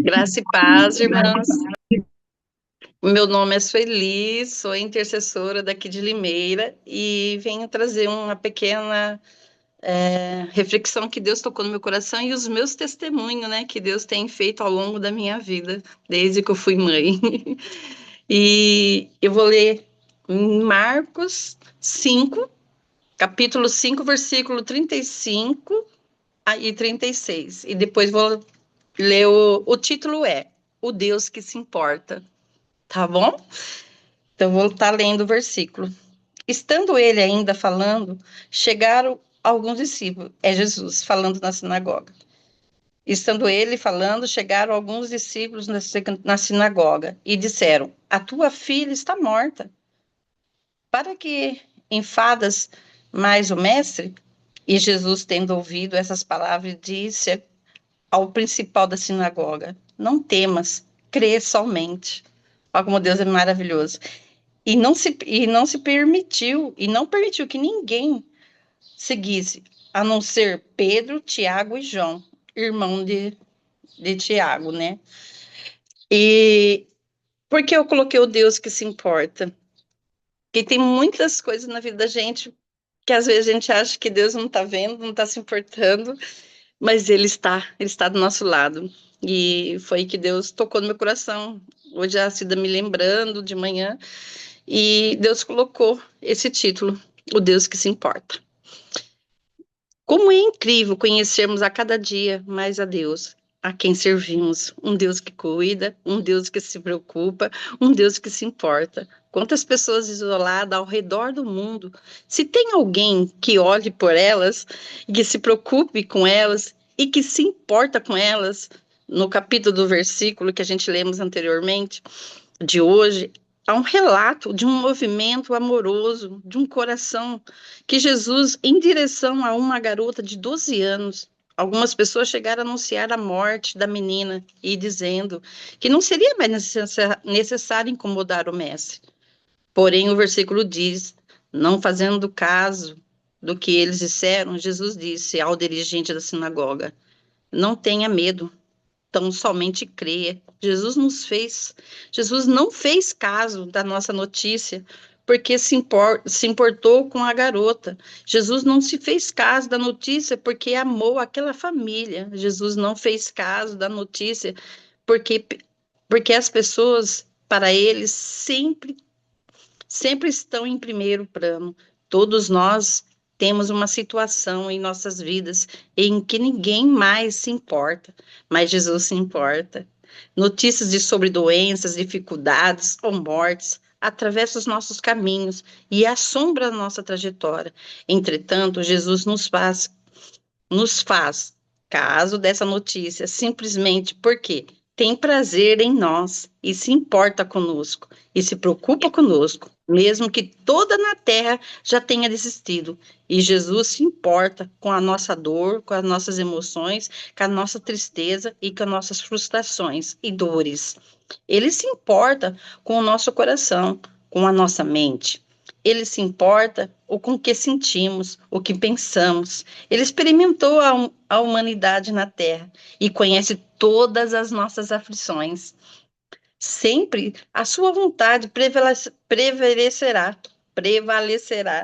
Graça e paz, irmãs. Meu nome é Sueli, sou intercessora daqui de Limeira e venho trazer uma pequena reflexão que Deus tocou no meu coração e os meus testemunhos, né, que Deus tem feito ao longo da minha vida, desde que eu fui mãe. E eu vou ler em Marcos 5, capítulo 5, versículo 35 e 36. E depois vou ler o título é O Deus que se importa. Tá bom? Então, vou estar lendo o versículo. Estando ele ainda falando, chegaram alguns discípulos. É Jesus falando na sinagoga. Estando ele falando, chegaram alguns discípulos na sinagoga e disseram: A tua filha está morta. Para que enfadas mais o mestre? E Jesus, tendo ouvido essas palavras, disse ao principal da sinagoga: Não temas, crê somente. Olha como Deus é maravilhoso. E não permitiu que ninguém seguisse, a não ser Pedro, Tiago e João, irmão de Tiago, né? E por que eu coloquei o Deus que se importa? Porque tem muitas coisas na vida da gente que às vezes a gente acha que Deus não está vendo, não está se importando, mas ele está do nosso lado. E foi que Deus tocou no meu coração. Hoje a Cida me lembrando de manhã, e Deus colocou esse título, O Deus que se importa. Como é incrível conhecermos a cada dia mais a Deus, a quem servimos, um Deus que cuida, um Deus que se preocupa, um Deus que se importa. Quantas pessoas isoladas ao redor do mundo, se tem alguém que olhe por elas, e que se preocupe com elas e que se importa com elas, no capítulo do versículo que a gente lemos anteriormente, de hoje, há um relato de um movimento amoroso, de um coração que Jesus, em direção a uma garota de 12 anos, algumas pessoas chegaram a anunciar a morte da menina e dizendo que não seria mais necessário incomodar o mestre. Porém, o versículo diz, não fazendo caso do que eles disseram, Jesus disse ao dirigente da sinagoga: Não tenha medo, tão somente creia. Jesus não fez caso da nossa notícia, porque se importou com a garota. Jesus não se fez caso da notícia porque amou aquela família. Jesus não fez caso da notícia porque, porque as pessoas, para ele, sempre estão em primeiro plano. Todos nós temos uma situação em nossas vidas em que ninguém mais se importa, mas Jesus se importa. Notícias sobre doenças, dificuldades ou mortes atravessam os nossos caminhos e assombram a nossa trajetória. Entretanto, Jesus nos faz caso dessa notícia, simplesmente porque tem prazer em nós e se importa conosco e se preocupa conosco, mesmo que toda na terra já tenha desistido. E Jesus se importa com a nossa dor, com as nossas emoções, com a nossa tristeza e com as nossas frustrações e dores. Ele se importa com o nosso coração, com a nossa mente. Ele se importa com o que sentimos, o que pensamos. Ele experimentou a humanidade na Terra e conhece todas as nossas aflições. Sempre a sua vontade prevalecerá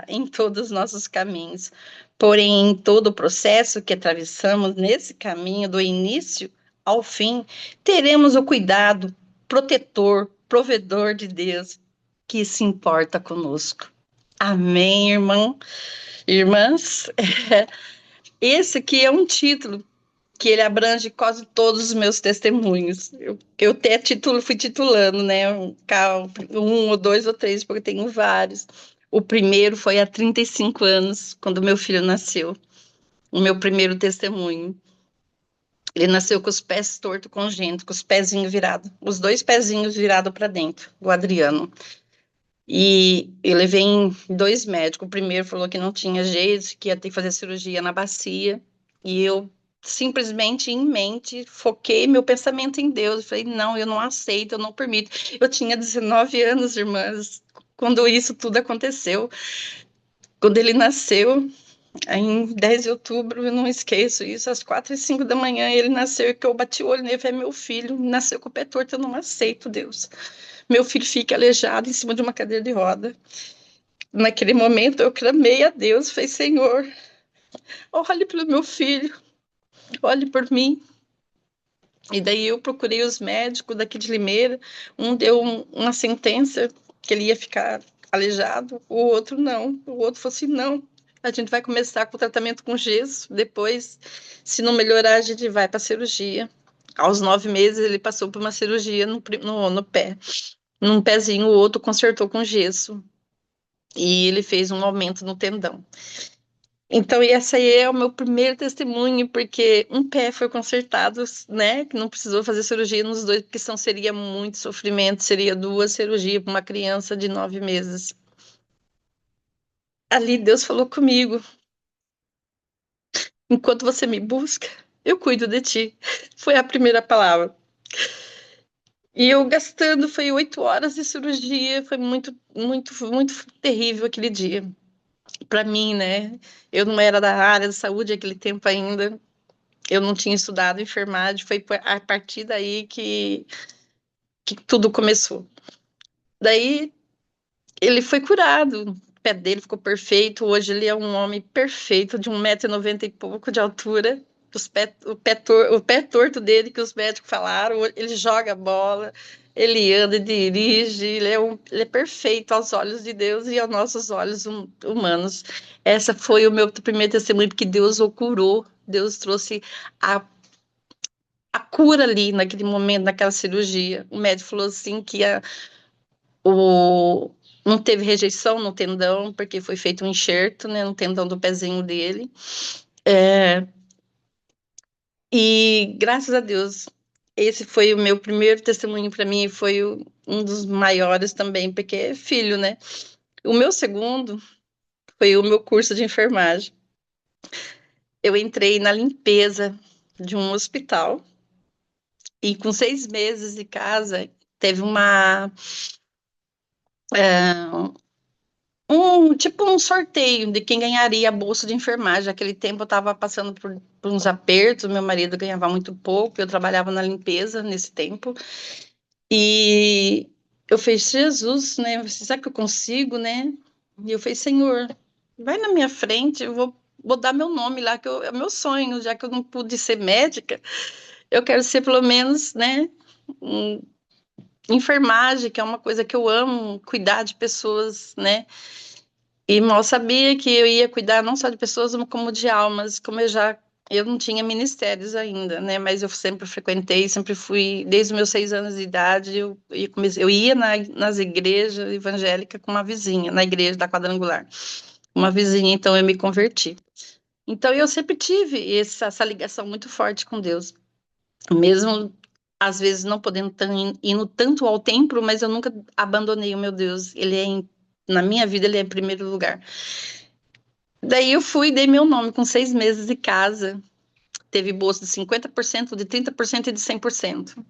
em todos os nossos caminhos. Porém, em todo o processo que atravessamos nesse caminho, do início ao fim, teremos o cuidado protetor, provedor de Deus, que se importa conosco. Amém, irmão, irmãs. Esse aqui é um título que ele abrange quase todos os meus testemunhos. Eu até fui titulando, né? Um ou dois ou três, porque eu tenho vários. O primeiro foi há 35 anos, quando meu filho nasceu. O meu primeiro testemunho. Ele nasceu com os pés tortos congênitos, com os pezinhos virados, os dois pezinhos virados para dentro, o Adriano. E eu levei em dois médicos. O primeiro falou que não tinha jeito, que ia ter que fazer cirurgia na bacia. E eu simplesmente em mente foquei meu pensamento em Deus. Eu falei, não, eu não aceito, eu não permito. Eu tinha 19 anos, irmãs, quando isso tudo aconteceu. Quando ele nasceu, Aí, em 10 de outubro, eu não esqueço isso, às 4h05 da manhã, ele nasceu, e que eu bati o olho nele, falei, meu filho nasceu com o pé torto, eu não aceito, Deus. Meu filho fica aleijado em cima de uma cadeira de roda. Naquele momento, eu clamei a Deus, falei, Senhor, olhe pelo meu filho, olhe por mim. E daí eu procurei os médicos daqui de Limeira, um deu uma sentença que ele ia ficar aleijado, o outro não. O outro falou assim, não, a gente vai começar com o tratamento com gesso, depois, se não melhorar, a gente vai para a cirurgia. Aos 9 meses, ele passou por uma cirurgia no pé. Num pezinho, o outro consertou com gesso. E ele fez um aumento no tendão. Então, e essa aí é o meu primeiro testemunho, porque um pé foi consertado, né? Que não precisou fazer cirurgia nos dois, porque senão seria muito sofrimento, seria 2 cirurgias para uma criança de 9 meses. Ali Deus falou comigo: enquanto você me busca, eu cuido de ti. Foi a primeira palavra. E eu gastando, foi 8 horas de cirurgia, foi muito, muito, muito terrível aquele dia. Para mim, né? Eu não era da área de saúde naquele tempo ainda. Eu não tinha estudado enfermagem, foi a partir daí que tudo começou. Daí ele foi curado, o pé dele ficou perfeito, hoje ele é um homem perfeito, de 1,90 m e pouco de altura, o pé torto dele, que os médicos falaram, ele joga bola, ele anda, dirige, ele é perfeito aos olhos de Deus e aos nossos olhos humanos. Essa foi o meu primeiro testemunho, porque Deus o curou, Deus trouxe a cura ali naquele momento, naquela cirurgia. O médico falou assim que o, não teve rejeição no tendão, porque foi feito um enxerto, né, no tendão do pezinho dele. E graças a Deus, esse foi o meu primeiro testemunho para mim, foi um dos maiores também, porque é filho, né? O meu segundo foi o meu curso de enfermagem. Eu entrei na limpeza de um hospital e com 6 meses de casa teve tipo um sorteio de quem ganharia a bolsa de enfermagem. Naquele tempo eu estava passando por uns apertos, meu marido ganhava muito pouco, eu trabalhava na limpeza nesse tempo. E eu falei, Jesus, né? Será que eu consigo, né? E eu falei, Senhor, vai na minha frente, eu vou dar meu nome lá, que é meu sonho, já que eu não pude ser médica, eu quero ser pelo menos, né? um- Enfermagem, que é uma coisa que eu amo, cuidar de pessoas, né? E mal sabia que eu ia cuidar não só de pessoas, como de almas, como eu não tinha ministérios ainda, né? Mas eu sempre frequentei, sempre fui, desde os meus 6 anos de idade, eu ia nas igrejas evangélicas com uma vizinha, na igreja da Quadrangular. Uma vizinha, então eu me converti. Então eu sempre tive essa ligação muito forte com Deus. Mesmo às vezes não podendo indo tanto ao templo, mas eu nunca abandonei o meu Deus. Na minha vida, ele é em primeiro lugar. Daí eu fui, dei meu nome com 6 meses de casa. Teve bolsa de 50%, de 30% e de 100%.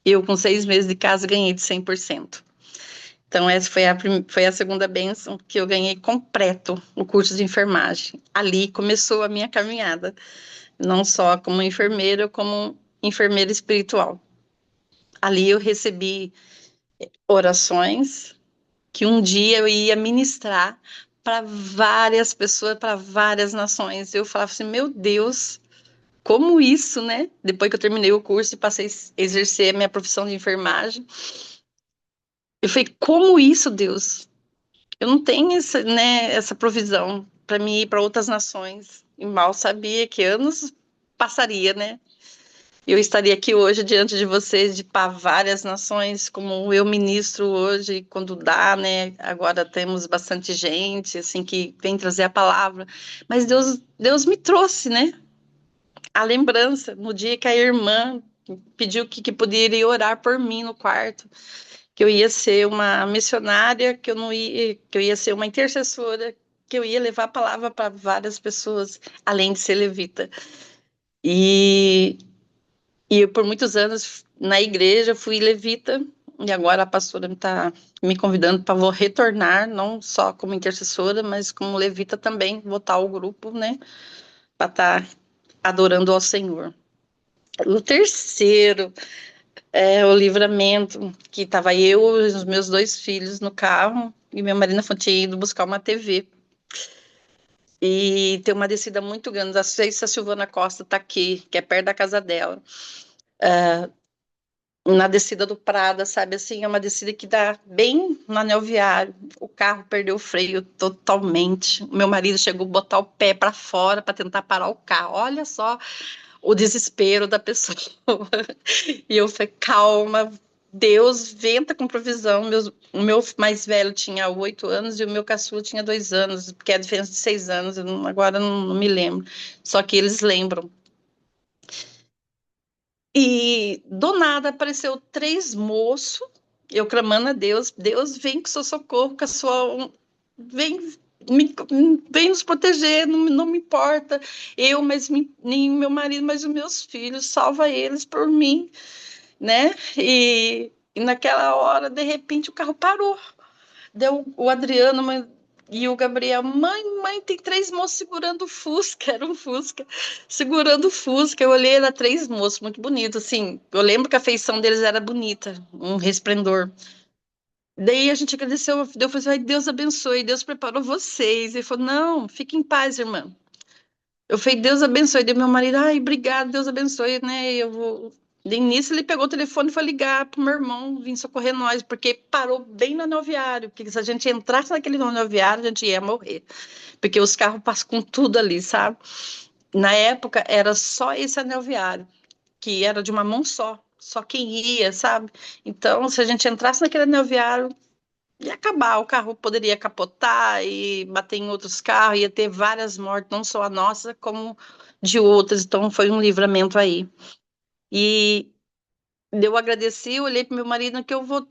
Eu, com 6 meses de casa, ganhei de 100%. Então, essa foi a segunda bênção que eu ganhei completo o curso de enfermagem. Ali começou a minha caminhada, não só como enfermeira, como enfermeira espiritual. Ali eu recebi orações que um dia eu ia ministrar para várias pessoas, para várias nações. Eu falava assim, meu Deus, como isso, né? Depois que eu terminei o curso e passei a exercer a minha profissão de enfermagem, eu falei, como isso, Deus? Eu não tenho essa provisão para mim ir para outras nações. E mal sabia que anos passaria, né? Eu estaria aqui hoje diante de vocês, para várias nações, como eu ministro hoje, quando dá, né? Agora temos bastante gente, assim, que vem trazer a palavra. Mas Deus me trouxe, né? A lembrança, no dia que a irmã pediu que poderia orar por mim no quarto, que eu ia ser uma missionária, que eu não ia, que eu ia ser uma intercessora, que eu ia levar a palavra para várias pessoas, além de ser levita. E, e eu, por muitos anos na igreja, fui levita, e agora a pastora está me convidando para vou retornar, não só como intercessora, mas como levita também, voltar ao grupo, né, para estar adorando ao Senhor. O terceiro é o livramento, que estava eu e os meus dois filhos no carro, e minha marido tinha ido buscar uma TV. E tem uma descida muito grande. Não sei se a Silvana Costa está aqui, que é perto da casa dela. Na descida do Prada, sabe assim, é uma descida que dá bem no anel viário. O carro perdeu o freio totalmente. O meu marido chegou a botar o pé para fora para tentar parar o carro. Olha só o desespero da pessoa. E eu falei, calma, Deus venta com provisão. O meu mais velho tinha 8 anos e o meu caçula tinha 2 anos, porque é a diferença de 6 anos, agora não me lembro. Só que eles lembram. E do nada apareceu 3 moços, eu clamando a Deus, Deus vem com seu socorro, com a sua. Vem, me, vem nos proteger, não me importa. Eu, mas nem meu marido, mas os meus filhos, salva eles por mim, né? E naquela hora, de repente, o carro parou. Deu o Adriano e o Gabriel, mãe, tem 3 moços segurando o Fusca, era um Fusca, segurando o Fusca. Eu olhei, era 3 moços, muito bonitos, assim. Eu lembro que a feição deles era bonita, um resplendor. Daí a gente agradeceu, eu falei assim, ai, Deus abençoe, Deus preparou vocês. Ele falou, não, fique em paz, irmã. Eu falei, Deus abençoe. Daí meu marido, ai, obrigado, Deus abençoe, né? Eu vou. De início ele pegou o telefone e foi ligar pro meu irmão vir socorrer nós, porque parou bem no anel viário, porque se a gente entrasse naquele anel viário, a gente ia morrer, porque os carros passam com tudo ali, sabe? Na época era só esse anel viário, que era de uma mão só quem ia, sabe? Então, se a gente entrasse naquele anel viário, ia acabar, o carro poderia capotar e bater em outros carros, ia ter várias mortes, não só a nossa, como de outras. Então foi um livramento aí. E eu agradeci, eu olhei para meu marido que eu vou.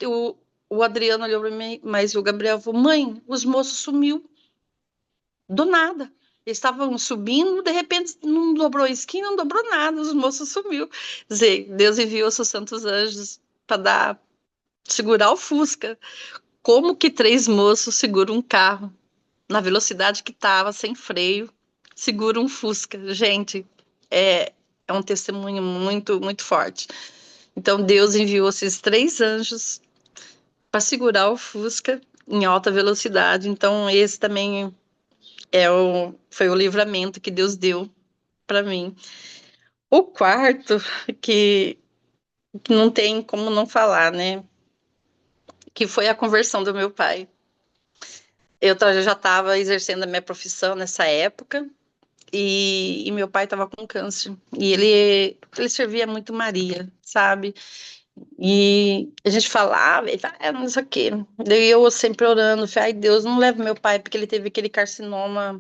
O Adriano olhou para mim, mas o Gabriel falou: mãe, os moços sumiu do nada. Eles estavam subindo, de repente não dobrou a esquina, não dobrou nada, os moços sumiu. Quer dizer, Deus enviou seus santos anjos para dar segurar o Fusca. Como que 3 moços seguram um carro na velocidade que estava, sem freio, segura um Fusca? Gente, é um testemunho muito, muito forte. Então, Deus enviou esses 3 anjos para segurar o Fusca em alta velocidade. Então, esse também foi o livramento que Deus deu para mim. O quarto, que, que não tem como não falar, né? Que foi a conversão do meu pai. Já estava exercendo a minha profissão nessa época, e meu pai estava com câncer. E ele servia muito Maria, sabe? E a gente falava, ele falava, não sei o quê. Daí eu sempre orando, falei, ai Deus, não leva meu pai, porque ele teve aquele carcinoma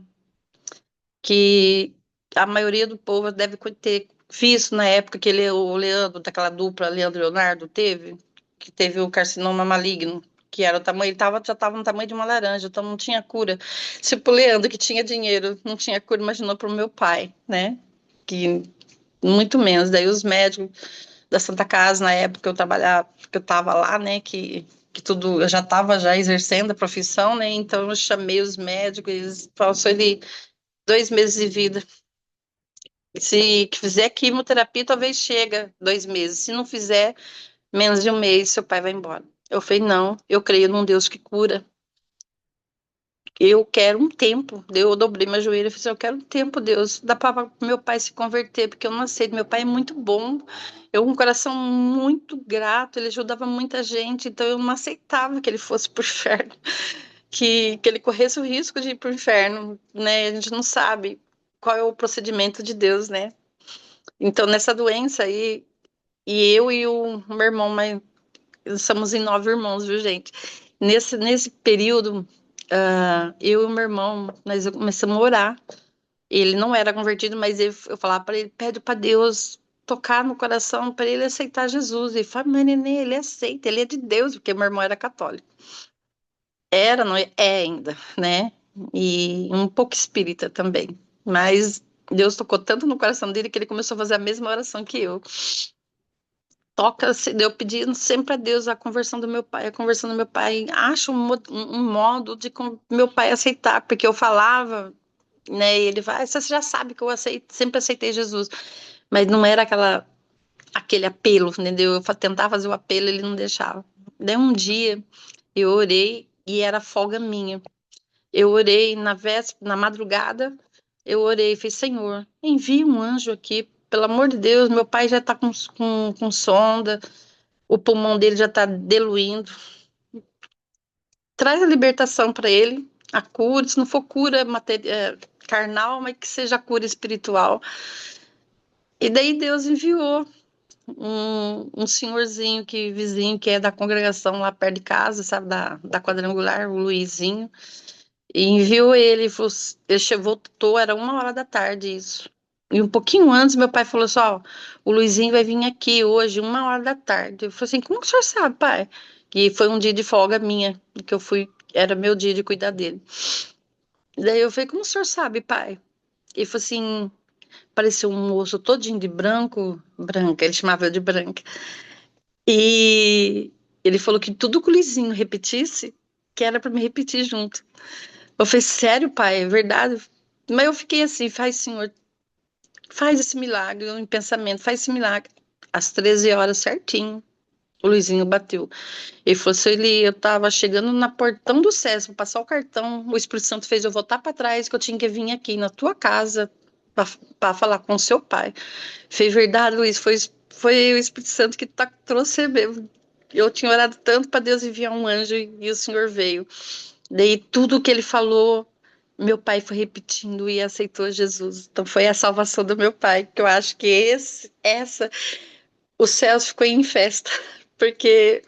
que a maioria do povo deve ter visto na época que o Leandro, daquela dupla, Leandro e Leonardo, que teve o carcinoma maligno, que era o tamanho, já estava no tamanho de uma laranja, então não tinha cura. Se pro Leandro, que tinha dinheiro, não tinha cura, imaginou para o meu pai, né? Que muito menos. Daí os médicos da Santa Casa, na época que eu trabalhava, que eu estava lá, né, que tudo, eu já estava já exercendo a profissão, né, então eu chamei os médicos, eles falaram, só ele 2 meses de vida. Se fizer quimioterapia, talvez chega 2 meses. Se não fizer, menos de um mês, seu pai vai embora. Eu falei, não, eu creio num Deus que cura. Eu quero um tempo. Eu dobrei meu joelho e falei, assim, eu quero um tempo, Deus. Dá para meu pai se converter, porque eu não aceito. Meu pai é muito bom. Eu com um coração muito grato, ele ajudava muita gente, então eu não aceitava que ele fosse pro inferno, que ele corresse o risco de ir pro inferno, né? A gente não sabe qual é o procedimento de Deus, né? Então, nessa doença aí, e eu e o meu irmão, mas somos em 9 irmãos, viu, gente? Nesse período, eu e o meu irmão, nós começamos a orar. Ele não era convertido, mas eu falava para ele, pede para Deus tocar no coração para ele aceitar Jesus. E fala, mas neném, ele aceita, ele é de Deus, porque meu irmão era católico. Era, não é ainda, né? E um pouco espírita também. Mas Deus tocou tanto no coração dele que ele começou a fazer a mesma oração que eu. toca, eu pedindo sempre a Deus a conversão do meu pai, a conversão do meu pai. Acho um modo de meu pai aceitar, porque eu falava, né? E ele vai, você já sabe que eu sempre aceitei Jesus, mas não era aquele apelo, entendeu? Eu tentava fazer o apelo, ele não deixava. Daí um dia eu orei e era folga minha. Eu orei na véspera, na madrugada, eu orei e falei, Senhor, envia um anjo aqui, pelo amor de Deus, meu pai já está com sonda, o pulmão dele já está diluindo. Traz a libertação para ele, a cura, se não for cura carnal, mas que seja cura espiritual. E daí Deus enviou um senhorzinho vizinho que é da congregação lá perto de casa, sabe, da quadrangular, o Luizinho. E enviou ele, ele voltou, era 1 hora da tarde isso. E um pouquinho antes, meu pai falou assim, ó, o Luizinho vai vir aqui hoje, 1 hora da tarde. Eu falei assim, como que o senhor sabe, pai? Que foi um dia de folga minha, que eu fui, era meu dia de cuidar dele. Daí eu falei, como o senhor sabe, pai? Ele falou assim, parecia um moço todinho de branca, ele chamava eu de branca. E ele falou que tudo que o Luizinho repetisse, que era para me repetir junto. Eu falei, sério, pai, é verdade? Mas eu fiquei assim, faz, Senhor, faz esse milagre, em pensamento, faz esse milagre. Às 13 horas certinho, o Luizinho bateu. Ele falou, Sueli, eu tava chegando na portão do SES, vou passar o cartão, o Espírito Santo fez eu voltar para trás, que eu tinha que vir aqui na tua casa para falar com o seu pai. Foi verdade, Luiz, foi o Espírito Santo que trouxe mesmo. Eu tinha orado tanto para Deus enviar um anjo e o Senhor veio. Daí tudo que ele falou, meu pai foi repetindo e aceitou Jesus. Então foi a salvação do meu pai, que eu acho que o céu ficou em festa, porque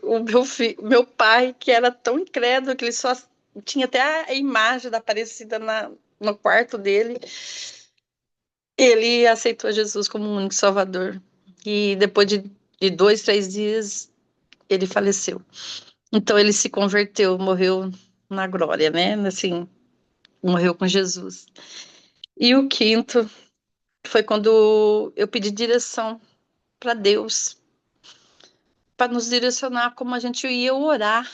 meu pai, que era tão incrédulo que ele só tinha até a imagem da Aparecida no quarto dele, ele aceitou Jesus como o único Salvador. E depois de 2, 3 dias, ele faleceu. Então ele se converteu, morreu na glória, né? Assim, morreu com Jesus. E o quinto foi quando eu pedi direção para Deus, para nos direcionar como a gente ia orar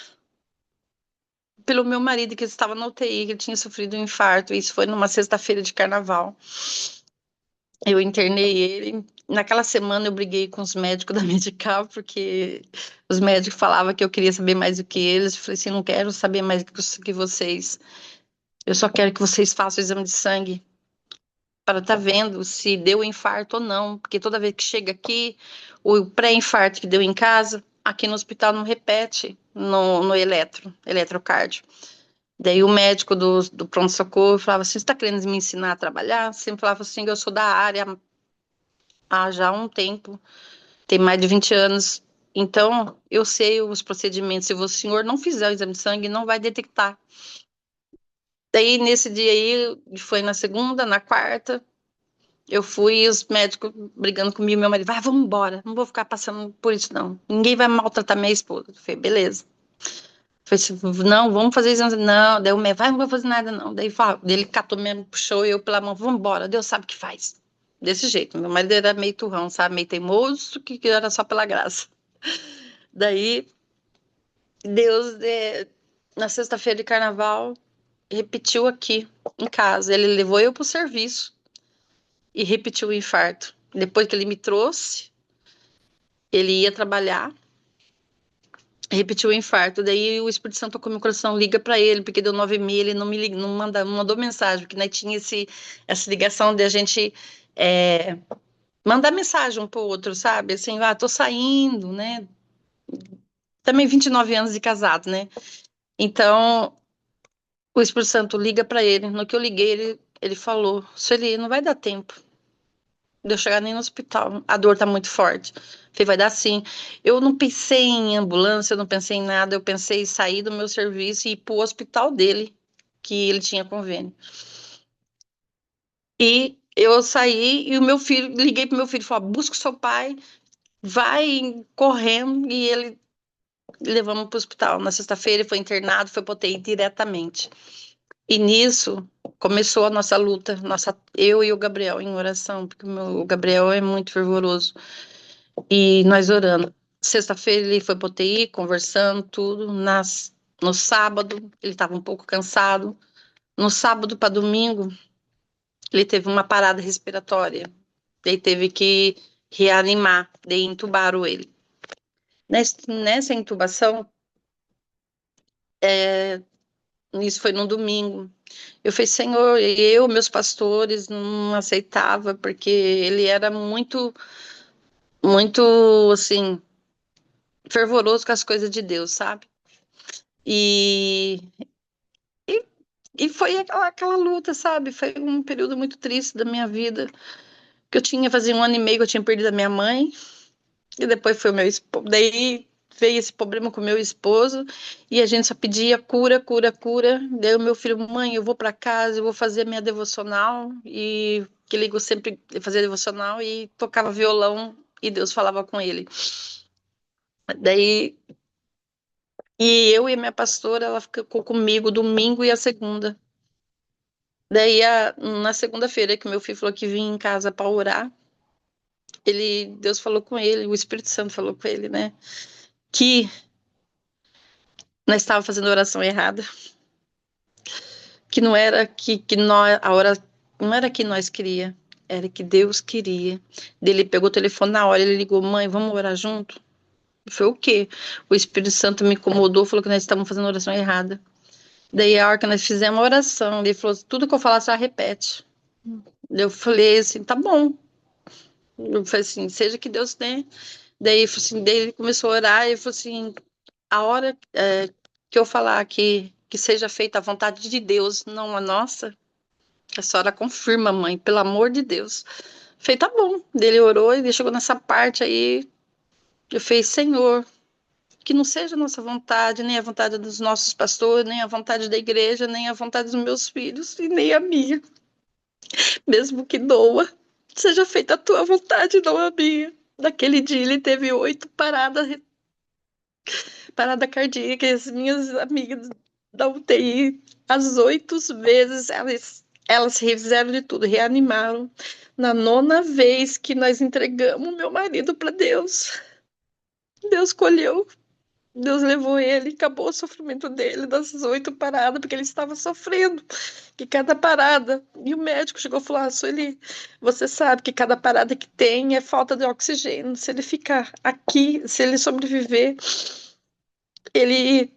pelo meu marido, que estava na UTI, que ele tinha sofrido um infarto. Isso foi numa sexta-feira de carnaval. Eu internei ele. Naquela semana eu briguei com os médicos da Medical, porque os médicos falavam que eu queria saber mais do que eles. Eu falei assim, não quero saber mais do que vocês. Eu só quero que vocês façam o exame de sangue para estar vendo se deu infarto ou não, porque toda vez que chega aqui, o pré-infarto que deu em casa, aqui no hospital não repete no eletrocardio. Daí o médico do pronto-socorro falava assim, você está querendo me ensinar a trabalhar? Sempre falava assim, eu sou da área há já um tempo, tem mais de 20 anos, então eu sei os procedimentos, se o senhor não fizer o exame de sangue, não vai detectar. Daí nesse dia aí, foi na segunda, na quarta, eu fui e os médicos brigando comigo, meu marido, vai, vamos embora, não vou ficar passando por isso não, ninguém vai maltratar minha esposa. Eu falei, beleza. Eu falei assim, não, vamos fazer exame, não, daí o médico, vai, não vou fazer nada não. Daí ele catou mesmo, puxou eu pela mão, vamos embora, Deus sabe o que faz. Desse jeito, meu marido era meio turrão, sabe, meio teimoso, que era só pela graça. Daí, Deus, na sexta-feira de carnaval, repetiu aqui, em casa, ele levou eu pro serviço, e repetiu o infarto. Depois que ele me trouxe, ele ia trabalhar, repetiu o infarto. Daí o Espírito Santo tocou meu coração, liga para ele, porque deu 9h30, ele não me liga, não mandou mensagem, porque né, tinha essa ligação de a gente mandar mensagem um pro outro, sabe? Assim, tô saindo, né? Também 29 anos de casado, né? Então, o Espírito Santo liga para ele. No que eu liguei, ele falou: Sueli, não vai dar tempo de eu chegar nem no hospital. A dor tá muito forte. Falei, vai dar sim. Eu não pensei em ambulância, eu não pensei em nada. Eu pensei em sair do meu serviço e ir pro hospital dele, que ele tinha convênio. E eu saí e o meu filho, liguei pro meu filho, falei, busca o seu pai, vai correndo. E ele levamos pro hospital. Na sexta-feira ele foi internado, foi pro UTI diretamente. E nisso começou a nossa luta, eu e o Gabriel em oração, porque o Gabriel é muito fervoroso. E nós orando. Sexta-feira ele foi para UTI, conversando, tudo. No sábado, ele estava um pouco cansado. No sábado para domingo, ele teve uma parada respiratória. Daí teve que reanimar, daí intubaram ele. Nessa intubação, isso foi no domingo. Eu falei, Senhor, meus pastores, não aceitava, porque ele era muito, muito, assim, fervoroso com as coisas de Deus, sabe? E, e foi aquela luta, sabe? Foi um período muito triste da minha vida, que eu tinha, fazia 1 ano e meio que eu tinha perdido a minha mãe, e depois foi o meu esposo, daí veio esse problema com o meu esposo, e a gente só pedia cura, cura, cura. Daí o meu filho, mãe, eu vou para casa, eu vou fazer a minha devocional, e que ele sempre fazia devocional e tocava violão, e Deus falava com ele. Daí, e eu e a minha pastora, ela ficou comigo domingo e a segunda. Daí, na segunda-feira, que meu filho falou que vinha em casa para orar, Deus falou com ele, o Espírito Santo falou com ele, né? Que nós estávamos fazendo a oração errada, que não era que nós, a hora, não era que nós queria, era que Deus queria. Daí ele pegou o telefone na hora, ele ligou, mãe, vamos orar junto? Foi o quê? O Espírito Santo me incomodou, falou que nós estávamos fazendo a oração errada. Daí a hora que nós fizemos a oração, ele falou, tudo que eu falar, você repete. Eu falei assim, tá bom. Eu falei assim, seja que Deus tenha. Daí, assim, daí ele começou a orar e falou assim, a hora que eu falar que seja feita a vontade de Deus, não a nossa, a senhora confirma, mãe, pelo amor de Deus. Eu falei, tá bom. Daí ele orou e ele chegou nessa parte aí, eu falei, Senhor, que não seja a nossa vontade, nem a vontade dos nossos pastores, nem a vontade da igreja, nem a vontade dos meus filhos, e nem a minha, mesmo que doa. Seja feita a tua vontade, não a minha. Naquele dia ele teve 8 parada cardíaca, e as minhas amigas da UTI, as 8 vezes, elas refizeram de tudo, reanimaram. Na 9ª vez que nós entregamos meu marido para Deus, Deus colheu, Deus levou ele, acabou o sofrimento dele das 8 paradas, porque ele estava sofrendo, que cada parada, e o médico chegou e falou, Sueli, você sabe que cada parada que tem é falta de oxigênio, se ele ficar aqui, se ele sobreviver, ele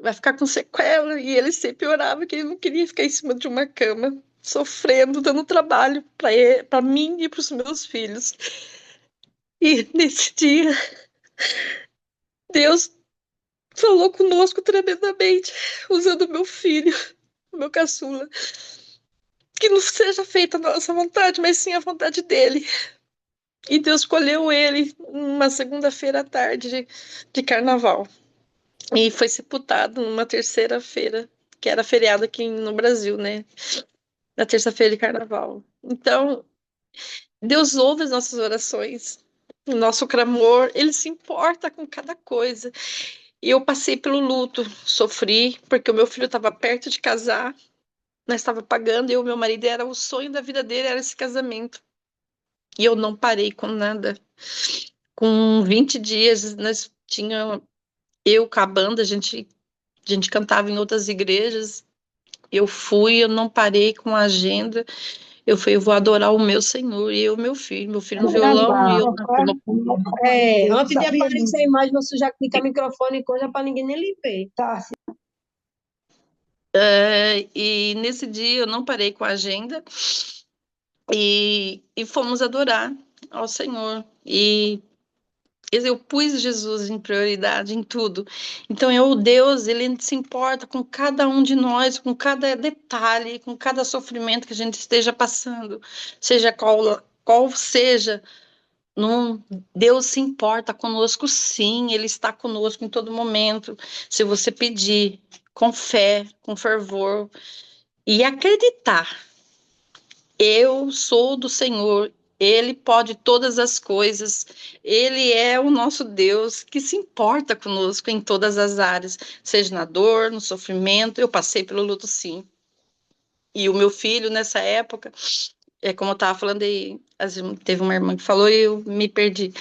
vai ficar com sequela, e ele sempre orava que ele não queria ficar em cima de uma cama, sofrendo, dando trabalho para mim e para os meus filhos. E nesse dia, Deus falou conosco tremendamente, usando meu filho, meu caçula, que não seja feita a nossa vontade, mas sim a vontade dele. E Deus escolheu ele uma segunda-feira à tarde de carnaval. E foi sepultado numa terceira-feira, que era feriado aqui no Brasil, né? Na terça-feira de carnaval. Então, Deus ouve as nossas orações, o nosso clamor, ele se importa com cada coisa. E eu passei pelo luto, sofri, porque o meu filho estava perto de casar, nós estava pagando, e o meu marido era o sonho da vida dele, era esse casamento. E eu não parei com nada. Com 20 dias, nós tinha eu com a banda, a gente cantava em outras igrejas. Eu fui, eu não parei com a agenda. Eu falei, eu vou adorar o meu Senhor e eu, meu filho no violão e eu Antes de aparecer a imagem, você já clica microfone e coisa para ninguém nem lhe ver. Tá. e nesse dia eu não parei com a agenda e fomos adorar ao Senhor. E eu pus Jesus em prioridade em tudo. Então, o Deus, ele se importa com cada um de nós, com cada detalhe, com cada sofrimento que a gente esteja passando, seja qual seja. Não, Deus se importa conosco, sim, Ele está conosco em todo momento. Se você pedir com fé, com fervor e acreditar, eu sou do Senhor, Ele pode todas as coisas, Ele é o nosso Deus que se importa conosco em todas as áreas, seja na dor, no sofrimento. Eu passei pelo luto, sim. E o meu filho, nessa época, é como eu estava falando aí, teve uma irmã que falou e eu me perdi.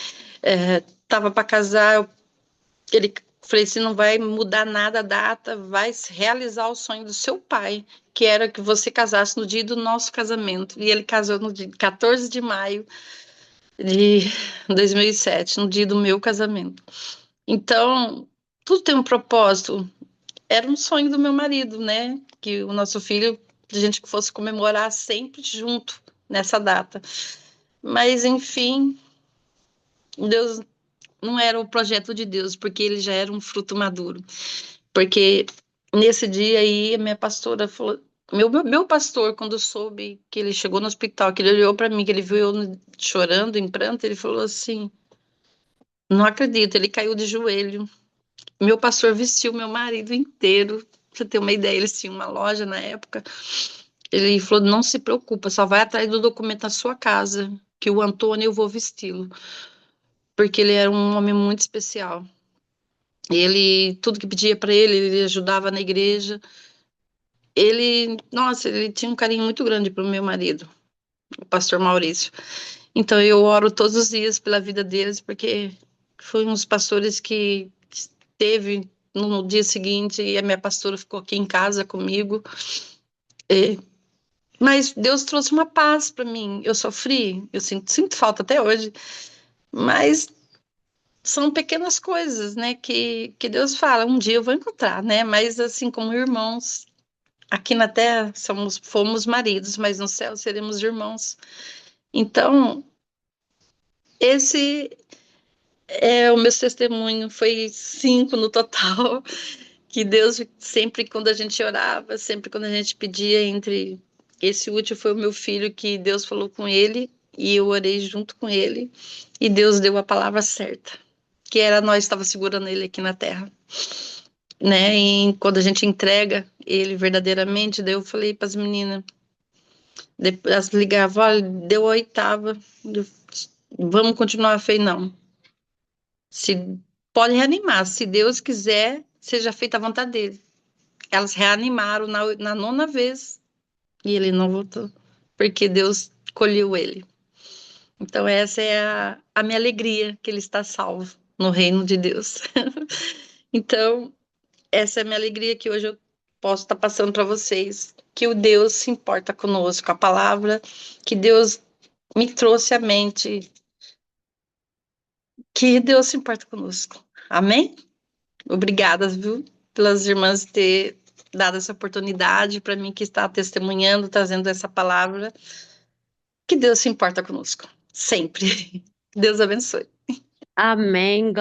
Tava para casar, ele falei, se não vai mudar nada a data, vai realizar o sonho do seu pai, que era que você casasse no dia do nosso casamento. E ele casou no dia 14 de maio de 2007, no dia do meu casamento. Então, tudo tem um propósito. Era um sonho do meu marido, né? Que o nosso filho, a gente fosse comemorar sempre junto nessa data. Mas, enfim, Deus não era o projeto de Deus, porque ele já era um fruto maduro. Porque nesse dia aí, a minha pastora falou. Meu pastor, quando soube que ele chegou no hospital, que ele olhou para mim, que ele viu eu chorando, em pranto, ele falou assim: Não acredito, ele caiu de joelho. Meu pastor vestiu meu marido inteiro. Pra você ter uma ideia, eles tinham uma loja na época. Ele falou: Não se preocupa, só vai atrás do documento da sua casa, que o Antônio eu vou vesti-lo. Porque ele era um homem muito especial. Ele, tudo que pedia para ele ajudava na igreja. Ele, nossa, ele tinha um carinho muito grande para o meu marido, o pastor Maurício. Então eu oro todos os dias pela vida deles, porque foi uns pastores que teve no dia seguinte e a minha pastora ficou aqui em casa comigo. É, mas Deus trouxe uma paz para mim. Eu sofri, eu sinto falta até hoje, mas são pequenas coisas, né, que Deus fala, um dia eu vou encontrar, né? Mas assim como irmãos, aqui na terra fomos maridos, mas no céu seremos irmãos. Então, esse é o meu testemunho, foi 5 no total, que Deus sempre quando a gente orava, sempre quando a gente pedia esse último foi o meu filho que Deus falou com ele e eu orei junto com ele e Deus deu a palavra certa, que era nós estava segurando ele aqui na terra, né? E quando a gente entrega ele verdadeiramente, daí eu falei para as meninas, elas ligavam, olha, deu a oitava, vamos continuar a fé, não. Se pode reanimar, se Deus quiser, seja feita a vontade dele. Elas reanimaram na 9ª vez e ele não voltou, porque Deus colheu ele. Então, essa é a minha alegria, que ele está salvo no reino de Deus. Então, essa é a minha alegria que hoje eu posso estar passando para vocês, que o Deus se importa conosco, a palavra que Deus me trouxe à mente, que Deus se importa conosco. Amém? Obrigada, viu, pelas irmãs ter dado essa oportunidade para mim que está testemunhando, trazendo essa palavra. Que Deus se importa conosco, sempre. Deus abençoe. Amém.